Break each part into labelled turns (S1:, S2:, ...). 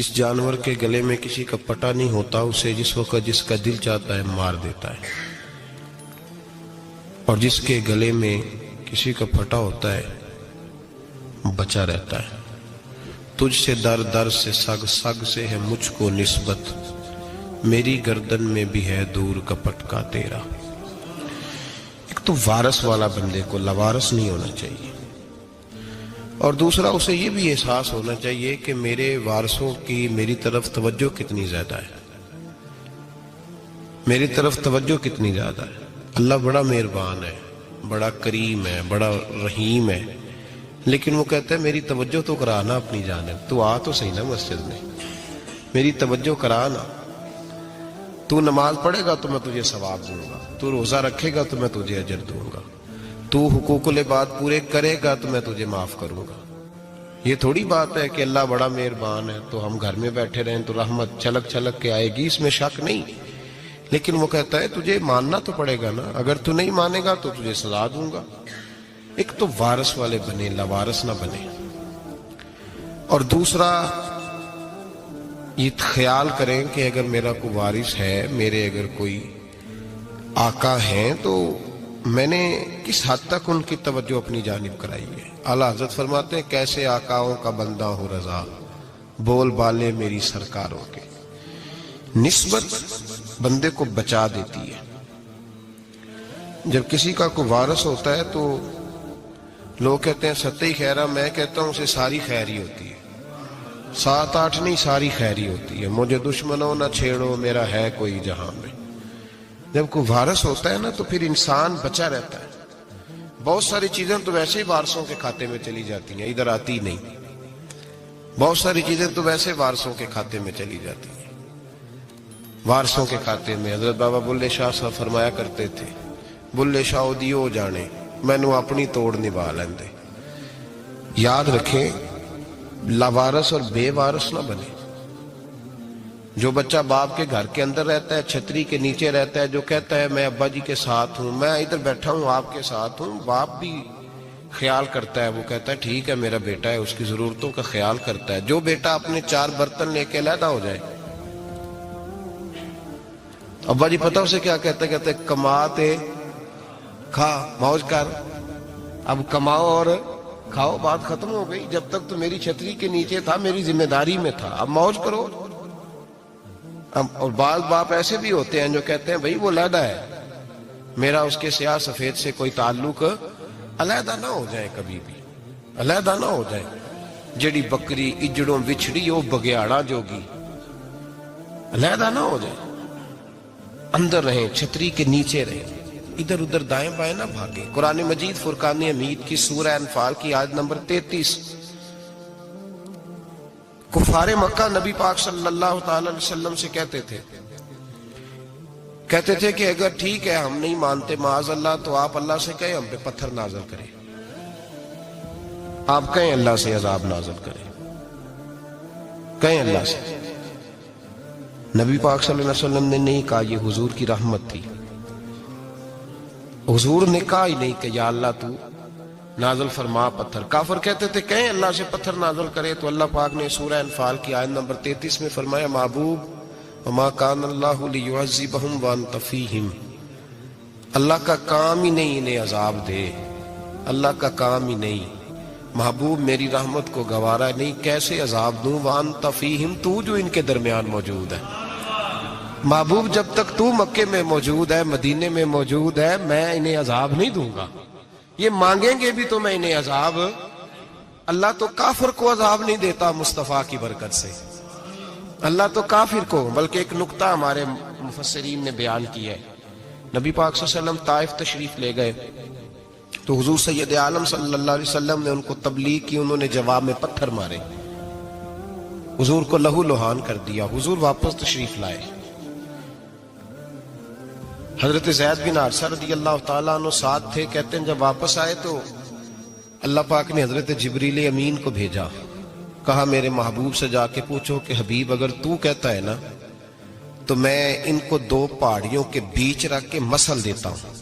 S1: جس جانور کے گلے میں کسی کا پٹا نہیں ہوتا اسے جس وقت جس کا دل چاہتا ہے مار دیتا ہے، اور جس کے گلے میں کسی کا پھٹا ہوتا ہے بچا رہتا ہے۔ تجھ سے در در سے سگ سگ سے ہے مجھ کو نسبت، میری گردن میں بھی ہے دور کا پٹکا تیرا۔ ایک تو وارث والا بندے کو لوارث نہیں ہونا چاہیے، اور دوسرا اسے یہ بھی احساس ہونا چاہیے کہ میرے وارثوں کی میری طرف توجہ کتنی زیادہ ہے، میری طرف توجہ کتنی زیادہ ہے۔ اللہ بڑا مہربان ہے، بڑا کریم ہے، بڑا رحیم ہے، لیکن وہ کہتا ہے میری توجہ تو کرانا اپنی جانب، تو آ تو صحیح نا مسجد میں، میری توجہ کرانا۔ تو نماز پڑھے گا تو میں تجھے ثواب دوں گا، تو روزہ رکھے گا تو میں تجھے اجر دوں گا، تو حقوق العباد پورے کرے گا تو میں تجھے معاف کروں گا۔ یہ تھوڑی بات ہے کہ اللہ بڑا مہربان ہے تو ہم گھر میں بیٹھے رہیں تو رحمت چھلک چھلک کے آئے گی، اس میں شک نہیں، لیکن وہ کہتا ہے تجھے ماننا تو پڑے گا نا، اگر تو نہیں مانے گا تو تجھے سزا دوں گا۔ ایک تو وارث والے بنے، لوارث نہ بنے، اور دوسرا یہ خیال کریں کہ اگر میرا کوئی وارث ہے، میرے اگر کوئی آقا ہیں، تو میں نے کس حد تک ان کی توجہ اپنی جانب کرائی ہے۔ اعلیٰ حضرت فرماتے ہیں کیسے آقاؤں کا بندہ ہو رضا، بول بالے میری سرکاروں کے۔ نسبت بندے کو بچا دیتی ہے۔ جب کسی کا کوئی وارث ہوتا ہے تو لوگ کہتے ہیں ستّی خیرہ، میں کہتا ہوں اسے ساری خیر ہی ہوتی ہے، 7-8 نہیں، ساری خیر ہی ہوتی ہے۔ مجھے دشمنوں نہ چھیڑو، میرا ہے کوئی جہاں میں۔ جب کوئی وارث ہوتا ہے نا تو پھر انسان بچا رہتا ہے۔ بہت ساری چیزیں تو ویسے ہی وارثوں کے کھاتے میں چلی جاتی ہیں، ادھر آتی نہیں۔ بہت ساری چیزیں تو ویسے وارثوں کے کھاتے میں چلی جاتی ہیں، وارثوں کے کھاتے میں۔ حضرت بابا بلے شاہ صاحب فرمایا کرتے تھے، بلے شاہ دیو جانے مینوں اپنی توڑ نبھا لیندے۔ یاد رکھیں لاوارث اور بے وارث نہ بنے۔ جو بچہ باپ کے گھر کے اندر رہتا ہے، چھتری کے نیچے رہتا ہے، جو کہتا ہے میں ابا جی کے ساتھ ہوں، میں ادھر بیٹھا ہوں آپ کے ساتھ ہوں، باپ بھی خیال کرتا ہے، وہ کہتا ہے ٹھیک ہے میرا بیٹا ہے، اس کی ضرورتوں کا خیال کرتا ہے۔ جو بیٹا اپنے 4 برتن لے کے علیحدہ ہو جائے، ابا جی پتہ اسے کیا کہتے ہیں کماتے کھا موج کر، اب کماؤ اور کھاؤ، بات ختم ہو گئی۔ جب تک تو میری چھتری کے نیچے تھا، میری ذمہ داری میں تھا، اب موج کرو۔ اور بعض باپ ایسے بھی ہوتے ہیں جو کہتے ہیں بھئی وہ علیحدہ ہے، میرا اس کے سیاہ سفید سے کوئی تعلق، علیحدہ نہ ہو جائے، کبھی بھی علیحدہ نہ ہو جائے۔ جڑی بکری اجڑوں بچھڑی وہ بگیاڑا جوگی، علیحدہ نہ ہو جائے، اندر رہیں، چھتری کے نیچے رہیں، ادھر ادھر دائیں بائیں نہ بھاگیں۔ قرآن مجید فرقان حمید کی سورہ انفال کی آیت نمبر 33، کفار مکہ نبی پاک صلی اللہ تعالی علیہ وسلم سے کہتے تھے کہ اگر ٹھیک ہے ہم نہیں مانتے معاذ اللہ، تو آپ اللہ سے کہیں ہم پہ پتھر نازل کریں، آپ کہیں اللہ سے عذاب نازل کریں، کہیں اللہ سے۔ نبی پاک صلی اللہ علیہ وسلم نے نہیں کہا، یہ حضور کی رحمت تھی، حضور نے کہا ہی نہیں کہ یا اللہ تو نازل فرما پتھر۔ کافر کہتے تھے کہیں اللہ سے پتھر نازل کرے، تو اللہ پاک نے سورہ انفال کی آیت نمبر 33 میں فرمایا محبوب وما کان اللہ لیعذبہم وانت فیہم، اللہ کا کام ہی نہیں انہیں عذاب دے، اللہ کا کام ہی نہیں، محبوب میری رحمت کو گوارا نہیں، کیسے عذاب دوں، وانت فیہم، تو جو ان کے درمیان موجود ہے۔ محبوب جب تک تو مکے میں موجود ہے، مدینے میں موجود ہے، میں انہیں عذاب نہیں دوں گا، یہ مانگیں گے بھی تو میں انہیں عذاب۔ اللہ تو کافر کو عذاب نہیں دیتا مصطفیٰ کی برکت سے، اللہ تو کافر کو۔ بلکہ ایک نکتہ ہمارے مفسرین نے بیان کیا ہے، نبی پاک صلی اللہ علیہ وسلم طائف تشریف لے گئے تو حضور سید عالم صلی اللہ علیہ وسلم نے ان کو تبلیغ کی، انہوں نے جواب میں پتھر مارے، حضور کو لہو لہان کر دیا، حضور واپس تشریف لائے۔ حضرت زید بن حارثہ رضی اللہ تعالیٰ عنہ ساتھ تھے، کہتے ہیں جب واپس آئے تو اللہ پاک نے حضرت جبریل امین کو بھیجا، کہا میرے محبوب سے جا کے پوچھو کہ حبیب اگر تو کہتا ہے نا تو میں ان کو 2 پہاڑیوں کے بیچ رکھ کے مسل دیتا ہوں،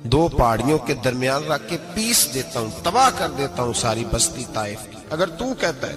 S1: 2 پہاڑیوں کے درمیان رکھ کے پیس دیتا ہوں، تباہ کر دیتا ہوں ساری بستی طائف کی، اگر تو کہتا ہے۔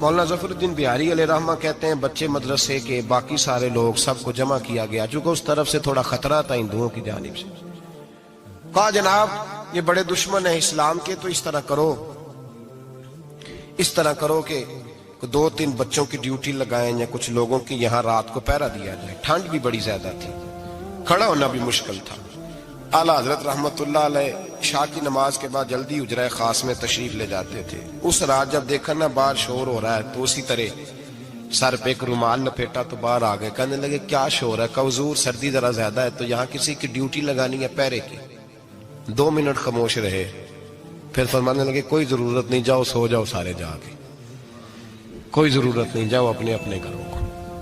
S1: مولانا ظفر الدین بہاری علیہ رحمہ کہتے ہیں بچے مدرسے کے باقی سارے لوگ سب کو جمع کیا گیا، چونکہ اس طرف سے تھوڑا خطرہ تھا ہندوؤں کی جانب سے. کہا جناب یہ بڑے دشمن ہیں اسلام کے، تو اس طرح کرو کہ 2-3 بچوں کی ڈیوٹی لگائیں یا کچھ لوگوں کی یہاں رات کو پہرا دیا جائے. ٹھنڈ بھی بڑی زیادہ تھی، کھڑا ہونا بھی مشکل تھا. اعلیٰ حضرت رحمت اللہ علیہ عشاء کی نماز کے بعد جلدی حجرہ خاص میں تشریف لے جاتے تھے. اس رات جب دیکھا نا باہر شور ہو رہا ہے تو اسی طرح سر پہ ایک رومال لپیٹا تو باہر آ گئے. کہنے لگے کیا شور ہے؟ کہ حضور سردی ذرا زیادہ ہے تو یہاں کسی کی ڈیوٹی لگانی ہے پہرے کی. 2 منٹ خاموش رہے، پھر فرمانے لگے کوئی ضرورت نہیں، جاؤ سو جاؤ سارے جا کے، کوئی ضرورت نہیں، جاؤ اپنے اپنے گھروں کو،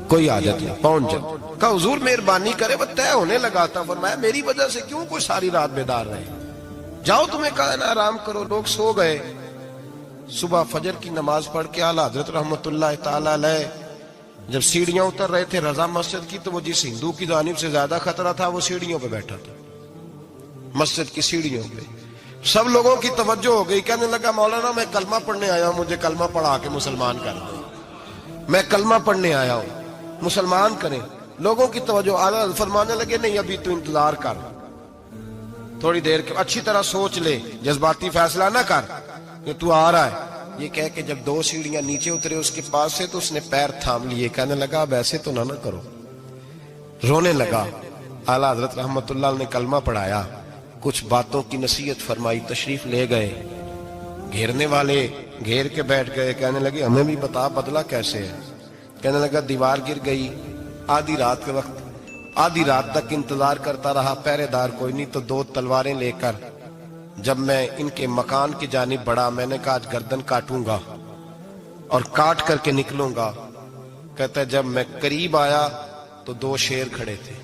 S1: کوئی حاجت نہیں، پہنچ جاؤ. کہا حضور مہربانی کرے، وہ طے ہونے لگا تھا. فرمایا میری وجہ سے کیوں کوئی ساری رات بیدار رہے، جاؤ تمہیں کہا نا آرام کرو. لوگ سو گئے. صبح فجر کی نماز پڑھ کے اعلیٰ حضرت رحمت اللہ تعالی علیہ جب سیڑھیاں اتر رہے تھے رضا مسجد کی، تو وہ جس ہندو کی جانب سے زیادہ خطرہ تھا وہ سیڑھیوں پہ بیٹھا تھا، مسجد کی سیڑھیوں پہ. سب لوگوں کی توجہ ہو گئی. کہنے لگا مولانا میں کلمہ پڑھنے آیا ہوں، مجھے کلمہ پڑھا کے مسلمان کر دیں، میں کلمہ پڑھنے آیا ہوں، مسلمان کریں. لوگوں کی توجہ. اعلیٰ فرمانے لگے نہیں ابھی تو انتظار کر، تھوڑی دیر کے اچھی طرح سوچ لے، جذباتی فیصلہ نہ کر کہ تو آ رہا ہے. یہ کہہ کے جب 2 سیڑھیاں نیچے اترے اس کے پاس سے تو اس نے پیر تھام لیے. کہنے لگا اب ایسے تو نہ کرو، رونے لگا. اعلیٰ حضرت رحمت اللہ نے کلمہ پڑھایا، کچھ باتوں کی نصیحت فرمائی، تشریف لے گئے. گھیرنے والے گھیر کے بیٹھ گئے. کہنے لگے ہمیں بھی بتا بدلہ کیسے ہے. کہنے لگا دیوار گر گئی آدھی رات کے وقت، آدھی رات تک انتظار کرتا رہا، پہرے دار کوئی نہیں، تو 2 تلواریں لے کر جب میں ان کے مکان کی جانب بڑھا، میں نے کہا آج گردن کاٹوں گا اور کاٹ کر کے نکلوں گا. کہتا ہے جب میں قریب آیا تو 2 شیر کھڑے تھے،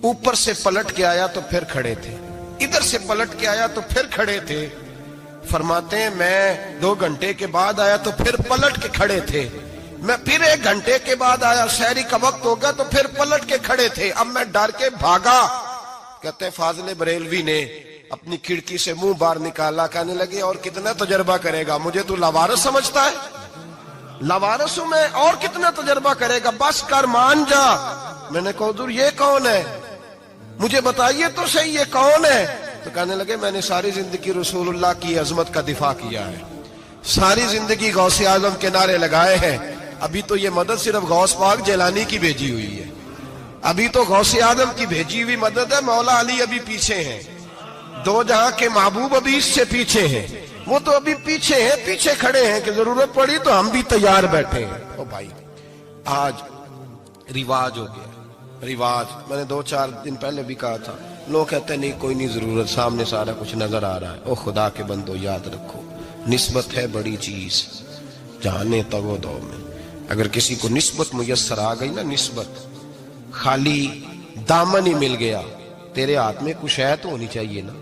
S1: اوپر سے پلٹ کے آیا تو پھر کھڑے تھے، ادھر سے پلٹ کے آیا تو پھر کھڑے تھے. فرماتے ہیں میں 2 گھنٹے کے بعد آیا تو پھر پلٹ کے کھڑے تھے، میں پھر 1 گھنٹے کے بعد آیا، سحری کا وقت ہو گیا تو پھر پلٹ کے کھڑے تھے. اب میں ڈر کے بھاگا. کہتے ہیں فاضل بریلوی نے اپنی کھڑکی سے منہ باہر نکالا. کہنے لگے اور کتنا تجربہ کرے گا، مجھے تو لاوارث سمجھتا ہے، لاوارث ہوں میں، اور کتنا تجربہ کرے گا، بس کر مان جا. میں نے کہا حضور یہ کون ہے، مجھے بتائیے تو صحیح یہ کون ہے. تو کہنے لگے میں نے ساری زندگی رسول اللہ کی عظمت کا دفاع کیا ہے، ساری زندگی غوث اعظم کے نعرے لگائے ہیں. ابھی تو یہ مدد صرف غوث پاک جیلانی کی بھیجی ہوئی ہے، ابھی تو غوث اعظم کی بھیجی ہوئی مدد ہے. مولا علی ابھی پیچھے ہیں، 2 جہاں کے محبوب ابھی اس سے پیچھے ہیں، وہ تو ابھی پیچھے ہیں، پیچھے کھڑے ہیں کہ ضرورت پڑی تو ہم بھی تیار بیٹھے ہیں. او بھائی آج رواج ہو گیا، رواج. میں نے 2-4 دن پہلے بھی کہا تھا، لوگ کہتے ہیں نہیں کوئی نہیں ضرورت، سامنے سارا کچھ نظر آ رہا ہے. او خدا کے بندو یاد رکھو نسبت ہے بڑی چیز، جانے تو دو میں. اگر کسی کو نسبت میسر آ گئی نا، نسبت، خالی دامن ہی مل گیا، تیرے ہاتھ میں کچھ ہے تو ہونی چاہیے نا.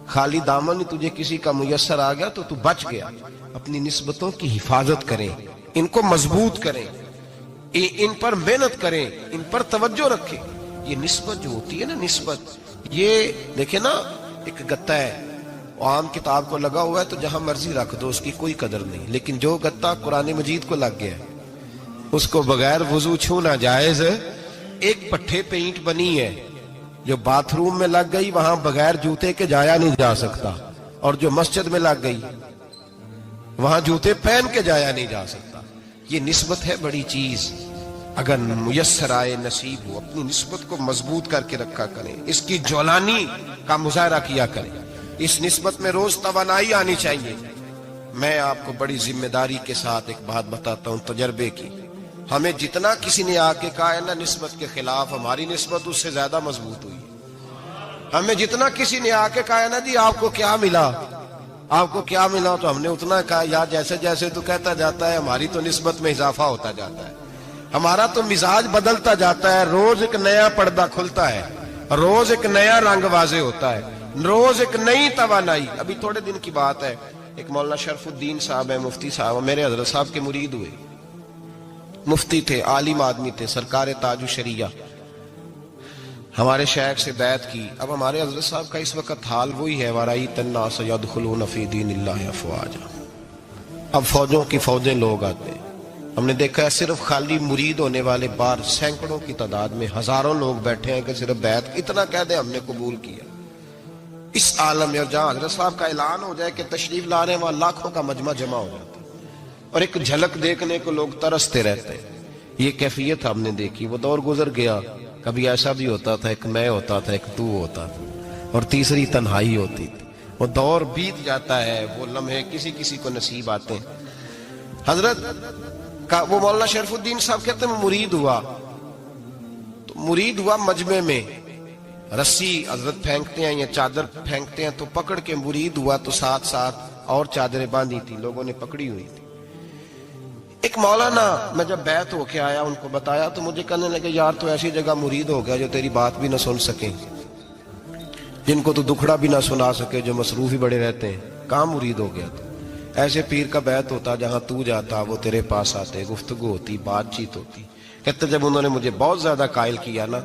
S1: خالی دامن ہی تجھے کسی کا میسر آ گیا تو بچ گیا. اپنی نسبتوں کی حفاظت کریں، ان کو مضبوط کریں، ان پر محنت کریں، ان پر توجہ رکھیں. یہ نسبت جو ہوتی ہے نا، نسبت، یہ دیکھیں نا ایک گتا ہے، عام کتاب کو لگا ہوا ہے تو جہاں مرضی رکھ دو، اس کی کوئی قدر نہیں. لیکن جو گتا قرآن مجید کو لگ گیا ہے اس کو بغیر وضو چھونا جائز ہے. ایک پٹھے پہ اینٹ بنی ہے، جو باتھ روم میں لگ گئی وہاں بغیر جوتے کے جایا نہیں جا سکتا، اور جو مسجد میں لگ گئی وہاں جوتے پہن کے جایا نہیں جا سکتا. یہ نسبت ہے بڑی چیز. اگر میسر آئے، نصیب ہو، اپنی نسبت کو مضبوط کر کے رکھا کریں، اس کی جولانی کا مظاہرہ کیا کریں. اس نسبت میں روز توانائی آنی چاہیے. میں آپ کو بڑی ذمہ داری کے ساتھ ایک بات بتاتا ہوں تجربے کی. ہمیں جتنا کسی نے آ کے کہا ہے نا نسبت کے خلاف، ہماری نسبت اس سے زیادہ مضبوط ہوئی. ہمیں جتنا کسی نے آ کے کہا ہے نا جی آپ کو کیا ملا، آپ کو کیا ملا، تو ہم نے اتنا کہا یا جیسے جیسے تو کہتا جاتا ہے ہماری تو نسبت میں اضافہ ہوتا جاتا ہے، ہمارا تو مزاج بدلتا جاتا ہے. روز ایک نیا پردہ کھلتا ہے، روز ایک نیا رنگ واضح ہوتا ہے، روز ایک نئی توانائی. ابھی تھوڑے دن کی بات ہے، ایک مولانا شرف الدین صاحب ہے، مفتی صاحب، میرے حضرت صاحب کے مرید ہوئے، مفتی تھے، عالم آدمی تھے، سرکار تاج الشریعہ. ہمارے شیخ سے بیعت کی. اب ہمارے حضرت صاحب کا اس وقت حال وہی ہے، وَرَأَيْتَ النَّاسَ يَدْخُلُونَ فِي دِينِ اللَّهِ أَفْوَاجًا. اب فوجوں کی فوجیں لوگ آتے ہیں. ہم نے دیکھا ہے صرف خالی مرید ہونے والے باہر سینکڑوں کی تعداد میں ہزاروں لوگ بیٹھے ہیں کہ صرف بیعت اتنا کہہ دیں ہم نے قبول کیا. اس عالم میں اور جہاں حضرت صاحب کا اعلان ہو جائے کہ تشریف لا رہے ہیں وہاں لاکھوں کا مجمع جمع ہو جاتا ہے اور ایک جھلک دیکھنے کو لوگ ترستے رہتے ہیں. یہ کیفیت ہم نے دیکھی. وہ دور گزر گیا. کبھی ایسا بھی ہوتا تھا ایک میں ہوتا تھا ایک تو ہوتا تھا اور تیسری تنہائی ہوتی تھی. وہ دور بیت جاتا ہے. وہ لمحے کسی کسی کو نصیب آتے ہیں. حضرت کا وہ مولانا شریف الدین صاحب کہتے ہیں مرید ہوا تو مرید ہوا مجمع میں رسی حضرت پھینکتے ہیں یا چادر پھینکتے ہیں تو پکڑ کے مرید ہوا تو ساتھ ساتھ اور چادریں باندھی تھی لوگوں نے پکڑی ہوئی تھی. ایک مولانا میں جب بیعت ہو کے آیا ان کو بتایا تو مجھے کہنے لگے یار تو ایسی جگہ مرید ہو گیا جو تیری بات بھی نہ سن سکیں, جن کو تو دکھڑا بھی نہ سنا سکے, جو مصروف ہی بڑے رہتے ہیں. کہاں مرید ہو گیا تو ایسے پیر کا بیعت ہوتا جہاں تو جاتا وہ تیرے پاس آتے, گفتگو ہوتی, بات چیت ہوتی. کہتے جب انہوں نے مجھے بہت زیادہ قائل کیا نا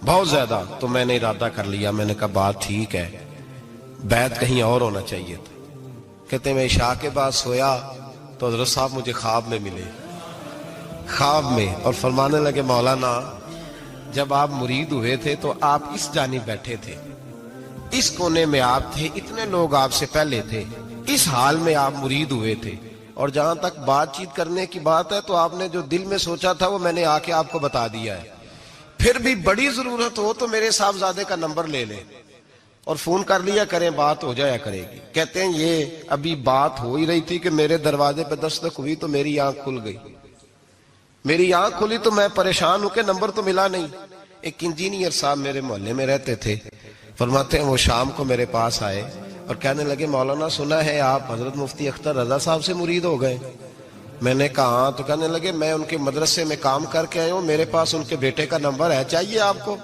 S1: بہت زیادہ تو میں نے ارادہ کر لیا. میں نے کہا بات ٹھیک ہے بیعت کہیں اور ہونا چاہیے تھا. کہتے ہیں میں عشاء کے بعد سویا تو حضرت صاحب مجھے خواب میں ملے, خواب میں, اور فرمانے لگے مولانا جب آپ مرید ہوئے تھے تو آپ اس جانب بیٹھے تھے, اس کونے میں آپ تھے, اتنے لوگ آپ سے پہلے تھے, اس حال میں آپ مرید ہوئے تھے, اور جہاں تک بات چیت کرنے کی بات ہے تو آپ نے جو دل میں سوچا تھا وہ میں نے آ کے آپ کو بتا دیا ہے. پھر بھی بڑی ضرورت ہو تو میرے صاحبزادے کا نمبر لے لیں اور فون کر لیا کریں, بات ہو جایا کرے گی. کہتے ہیں یہ ابھی بات ہو ہی رہی تھی کہ میرے دروازے پہ دستک ہوئی تو میری آنکھ کھل گئی. میری آنکھ کھلی تو میں پریشان ہوں کہ نمبر تو ملا نہیں. ایک انجینئر صاحب میرے محلے میں رہتے تھے, فرماتے ہیں وہ شام کو میرے پاس آئے اور کہنے لگے مولانا سنا ہے آپ حضرت مفتی اختر رضا صاحب سے مرید ہو گئے. میں نے کہا ہاں. تو کہنے لگے میں ان کے مدرسے میں کام کر کے آیا ہوں, میرے پاس ان کے بیٹے کا نمبر ہے, چاہیے آپ کو؟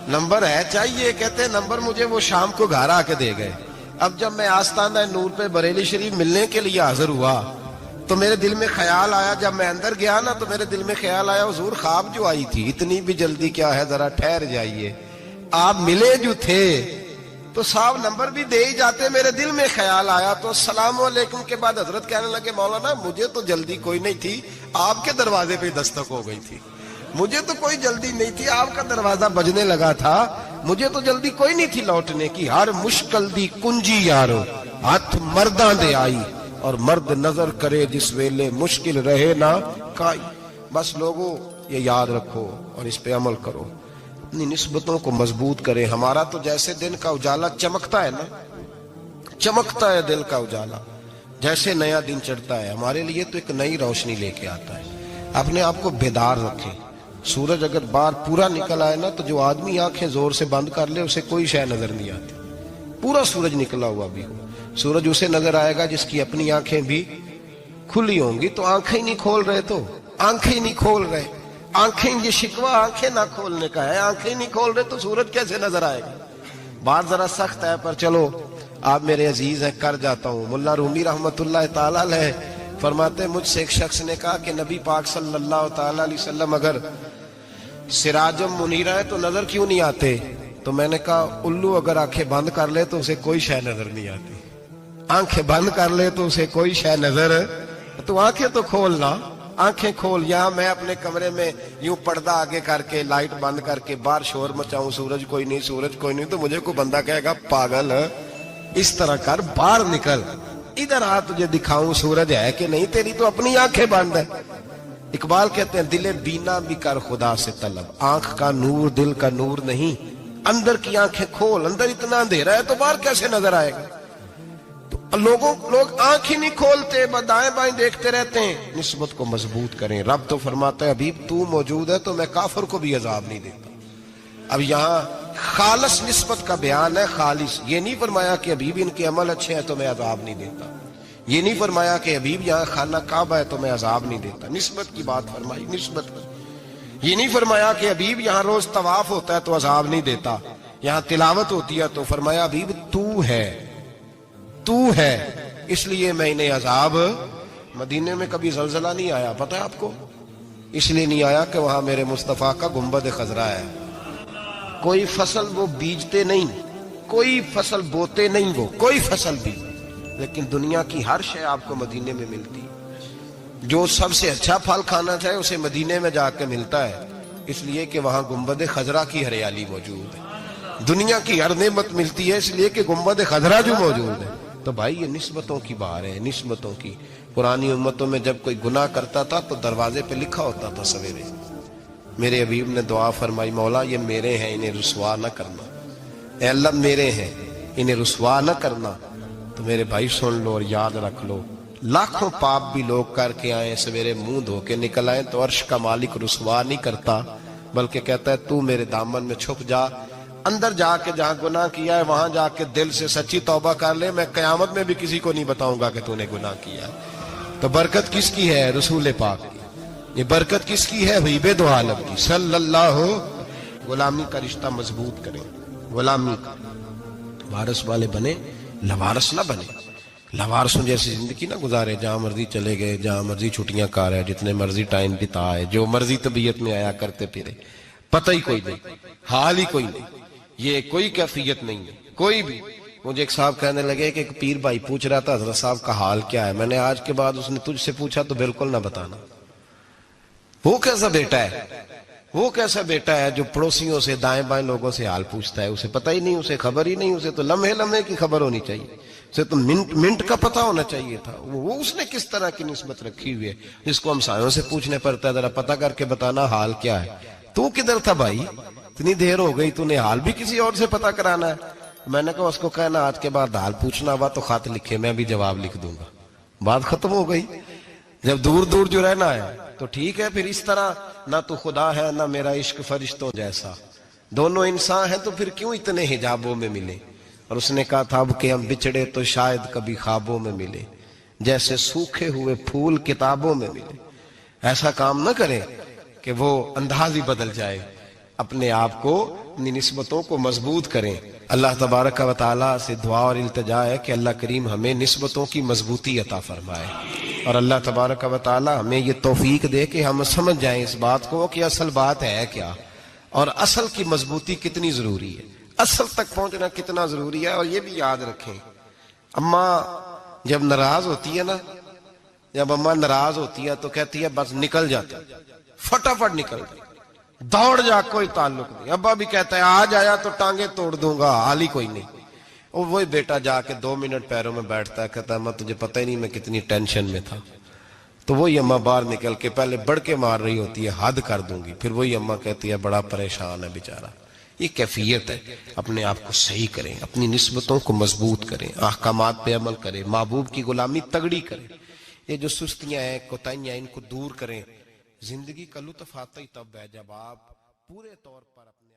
S1: نمبر ہے چاہیے. کہتے ہیں نمبر مجھے وہ شام کو گھر آ کے دے گئے. اب جب میں آستانہ نور پہ بریلی شریف ملنے کے لیے حاضر ہوا تو میرے دل میں خیال آیا, جب میں اندر گیا نا تو میرے دل میں خیال آیا حضور خواب جو آئی تھی اتنی بھی جلدی کیا ہے, ذرا ٹھہر جائیے, آپ ملے جو تھے تو صاحب نمبر بھی دے ہی جاتے. میرے دل میں خیال آیا تو السلام علیکم کے بعد حضرت کہنے لگے مولانا مجھے تو جلدی کوئی نہیں تھی, آپ کے دروازے پہ دستک ہو گئی تھی. مجھے تو کوئی جلدی نہیں تھی, آپ کا دروازہ بجنے لگا تھا, مجھے تو جلدی کوئی نہیں تھی لوٹنے کی. ہر مشکل دی کنجی یارو ہاتھ مرداں دے آئی, اور مرد نظر کرے جس ویلے مشکل رہے نہ کائی. بس لوگوں یہ یاد رکھو اور اس پہ عمل کرو, اپنی نسبتوں کو مضبوط کریں. ہمارا تو جیسے دن کا اجالا چمکتا ہے نا, چمکتا ہے دل کا اجالا, جیسے نیا دن چڑھتا ہے ہمارے لیے تو ایک نئی روشنی لے کے آتا ہے. اپنے آپ کو بیدار رکھیں. سورج اگر باہر پورا نکل آئے نا تو جو آدمی آنکھیں زور سے بند کر لے اسے کوئی شے نظر نہیں آتی. پورا سورج نکلا ہوا بھی ہو, سورج اسے نظر آئے گا جس کی اپنی آنکھیں بھی کھلی ہوں گی. تو آنکھیں نہیں کھول رہے, تو آنکھیں نہیں کھول رہے, آنکھیں, یہ شکوہ آنکھیں نہ کھولنے کا ہے. آنکھیں نہیں کھول رہے تو سورج کیسے نظر آئے گا؟ بات ذرا سخت ہے پر چلو آپ میرے عزیز ہیں کر جاتا ہوں. ملا رومی رحمت اللہ تعالی علیہ فرماتے مجھ سے ایک شخص نے کہا کہ نبی پاک صلی اللہ تعالی علیہ وسلم اگر سراجم منیرہ ہے تو نظر کیوں نہیں آتے؟ تو میں نے کہا الو اگر آنکھیں بند کر لے تو اسے کوئی شے نظر نہیں آتی. آنکھیں بند کر لے تو اسے کوئی شے نظر, تو آنکھیں تو کھولنا, آنکھیں کھول. یہاں میں اپنے کمرے میں یوں پردہ آگے کر کے لائٹ بند کر کے باہر شور مچاؤں, سورج کوئی نہیں, سورج کوئی نہیں, تو مجھے کوئی بندہ کہے گا پاگل اس طرح کر, باہر نکل, ادھر آ تجھے دکھاؤں سورج ہے کہ نہیں, تیری تو اپنی آنکھیں بند ہے. اقبال کہتے ہیں دل بینا بھی کر خدا سے طلب, آنکھ کا نور دل کا نور نہیں, اندر کی آنکھیں کھول. اندر اتنا اندھیرا ہے تو باہر کیسے نظر آئے گا؟ تو لوگ آنکھ ہی نہیں کھولتے, دائیں بائیں دیکھتے رہتے ہیں. نسبت کو مضبوط کریں. رب تو فرماتا ہے حبیب تو موجود ہے تو میں کافر کو بھی عذاب نہیں دیتا. اب یہاں خالص نسبت کا بیان ہے, خالص. یہ نہیں فرمایا کہ حبیب ان کے عمل اچھے ہیں تو میں عذاب نہیں دیتا. یہ نہیں فرمایا کہ حبیب یہاں خانہ کعبہ ہے تو میں عذاب نہیں دیتا. نسبت کی بات فرمائی, نسبت کی. یہ نہیں فرمایا کہ حبیب یہاں روز طواف ہوتا ہے تو عذاب نہیں دیتا. یہاں تلاوت ہوتی ہے تو فرمایا حبیب تو ہے اس لیے میں انہیں عذاب. مدینے میں کبھی زلزلہ نہیں آیا, پتہ ہے آپ کو؟ اس لیے نہیں آیا کہ وہاں میرے مصطفیٰ کا گنبد خضرا ہے. کوئی فصل وہ بیجتے نہیں, کوئی فصل بوتے نہیں, وہ کوئی فصل بھی لیکن دنیا کی ہر شے آپ کو مدینے میں ملتی ہے۔ جو سب سے اچھا پھل کھانا چاہے اسے مدینے میں جا کے ملتا ہے، اس لیے کہ وہاں گنبد خضرا کی ہریالی موجود ہے۔ دنیا کی ہر نعمت ملتی ہے اس لیے کہ گنبد خضرا جو موجود ہے۔ تو بھائی یہ نسبتوں کی بار ہے، نسبتوں کی۔ پرانی امتوں میں جب کوئی گناہ کرتا تھا تو دروازے پہ لکھا ہوتا تھا سویرے، میرے حبیب نے دعا فرمائی، مولا یہ میرے ہیں انہیں رسوا نہ کرنا، اے اللہ میرے ہیں انہیں رسوا نہ کرنا۔ تو میرے بھائی سن لو اور یاد رکھ لو، لاکھوں پاپ بھی لوگ کر کے آئیں، سویرے منہ دھو کے نکل آئیں تو عرش کا مالک رسوا نہیں کرتا، بلکہ کہتا ہے تو میرے دامن میں چھپ جا، اندر جا کے جہاں گناہ کیا ہے وہاں جا کے دل سے سچی توبہ کر لے، میں قیامت میں بھی کسی کو نہیں بتاؤں گا کہ تو نے گناہ کیا ہے۔ تو برکت کس کی ہے؟ رسول پاک کی۔ یہ برکت کس کی ہے؟ حبیب دو عالم کی صلی اللہ۔ غلامی کا رشتہ مضبوط کریں، غلامی کا، وارث والے بنے، لوارث نہ بنے۔ لوارثوں جیسی زندگی نہ گزارے، جہاں مرضی چلے گئے، جہاں مرضی چھٹیاں کار ہے، جتنے مرضی ٹائم بتائے، جو مرضی طبیعت میں آیا کرتے پھرے، پتہ ہی کوئی نہیں، حال ہی کوئی نہیں، یہ کوئی کیفیت نہیں ہے کوئی بھی۔ مجھے ایک صاحب کہنے لگے کہ ایک پیر بھائی پوچھ رہا تھا حضرت صاحب کا حال کیا ہے، میں نے آج کے بعد اس نے تجھ سے پوچھا تو بالکل نہ بتانا۔ وہ کیسا بیٹا ہے، وہ کیسا بیٹا ہے جو پڑوسیوں سے دائیں بائیں لوگوں سے حال پوچھتا ہے، اسے پتہ ہی نہیں، اسے خبر ہی نہیں، اسے تو لمحے لمحے کی خبر ہونی چاہیے، اسے تو منٹ منٹ کا پتہ ہونا چاہیے تھا۔ وہ اس نے کس طرح کی نسبت رکھی ہوئی ہے جس کو ہم سایوں سے پوچھنے پڑتا ہے، ذرا پتہ کر کے بتانا حال کیا ہے۔ تو کدھر تھا بھائی، اتنی دیر ہو گئی، تو نے حال بھی کسی اور سے پتہ کرانا ہے۔ میں نے کہا اس کو کہنا آج کے بعد حال پوچھنا ہوا تو خط لکھے، میں بھی جواب لکھ دوں گا، بات ختم ہو گئی۔ جب دور دور جو رہنا ہے تو ٹھیک ہے، پھر اس طرح نہ تو خدا ہے نہ میرا عشق فرشتوں جیسا، دونوں انسان ہیں تو پھر کیوں اتنے حجابوں میں ملے۔ اور اس نے کہا تھا اب کہ ہم بچھڑے تو شاید کبھی خوابوں میں ملے، جیسے سوکھے ہوئے پھول کتابوں میں ملے۔ ایسا کام نہ کریں کہ وہ انداز ہی بدل جائے، اپنے آپ کو، اپنی نسبتوں کو مضبوط کریں۔ اللہ تبارک و تعالیٰ سے دعا اور التجا ہے کہ اللہ کریم ہمیں نسبتوں کی مضبوطی عطا فرمائے، اور اللہ تبارک و تعالیٰ ہمیں یہ توفیق دے کہ ہم سمجھ جائیں اس بات کو کہ اصل بات ہے کیا، اور اصل کی مضبوطی کتنی ضروری ہے، اصل تک پہنچنا کتنا ضروری ہے۔ اور یہ بھی یاد رکھیں، اماں جب ناراض ہوتی ہے نا، جب اماں ناراض ہوتی ہے تو کہتی ہے بس نکل جاتا، فٹافٹ نکل جاتا، دوڑ جا، کوئی تعلق نہیں۔ ابا بھی کہتا ہے آج آیا تو ٹانگیں توڑ دوں گا، حال ہی کوئی نہیں۔ اور وہی بیٹا جا کے 2 منٹ پیروں میں بیٹھتا ہے، کہتا ہے اماں تجھے پتہ ہی نہیں میں کتنی ٹینشن میں تھا۔ تو وہی اماں باہر نکل کے پہلے بڑھ کے مار رہی ہوتی ہے حد کر دوں گی، پھر وہی اماں کہتی ہے بڑا پریشان ہے بیچارہ۔ یہ کیفیت ہے، اپنے آپ کو صحیح کریں، اپنی نسبتوں کو مضبوط کریں، احکامات پہ عمل کریں، محبوب کی غلامی تگڑی کریں۔ یہ جو سستیاں ہیں، کوتاہیاں، ان کو دور کریں۔ زندگی کا لطف آتا ہی تب ہے جب آپ پورے طور پر اپنے